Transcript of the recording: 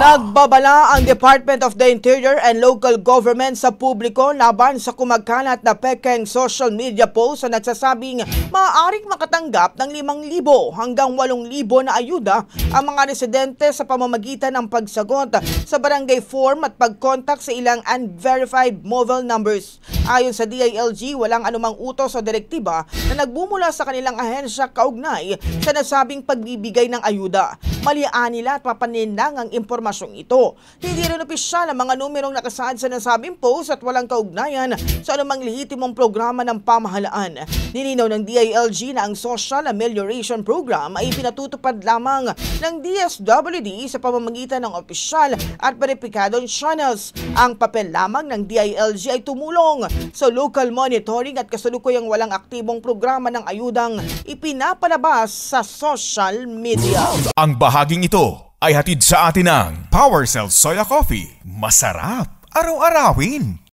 Nagbabala ang Department of the Interior and Local Government sa publiko laban sa kumagkalat na pekeng social media post na nagsasabing maaaring makatanggap ng 5,000 hanggang 8,000 na ayuda ang mga residente sa pamamagitan ng pagsagot sa barangay form at pag-contact sa ilang unverified mobile numbers. Ayon sa DILG, walang anumang utos o direktiba na nagbumula sa kanilang ahensya kaugnay sa nasabing pagbibigay ng ayuda. Maliaan nila at papaninang ang impormasyong ito. Hindi rin opisyal ang mga numerong nakasaad sa nasabing post at walang kaugnayan sa anumang lehitimong programa ng pamahalaan. Nilinaw ng DILG na ang Social Amelioration Program ay pinatutupad lamang ng DSWD sa pamamagitan ng opisyal at veripikadong channels. Ang papel lamang ng DILG ay tumulong sa local monitoring at kasalukuyang walang aktibong programa ng ayudang ipinapalabas sa social media. Ang bahaging ito ay hatid sa atin ng PowerCell Soya Coffee. Masarap araw-arawin.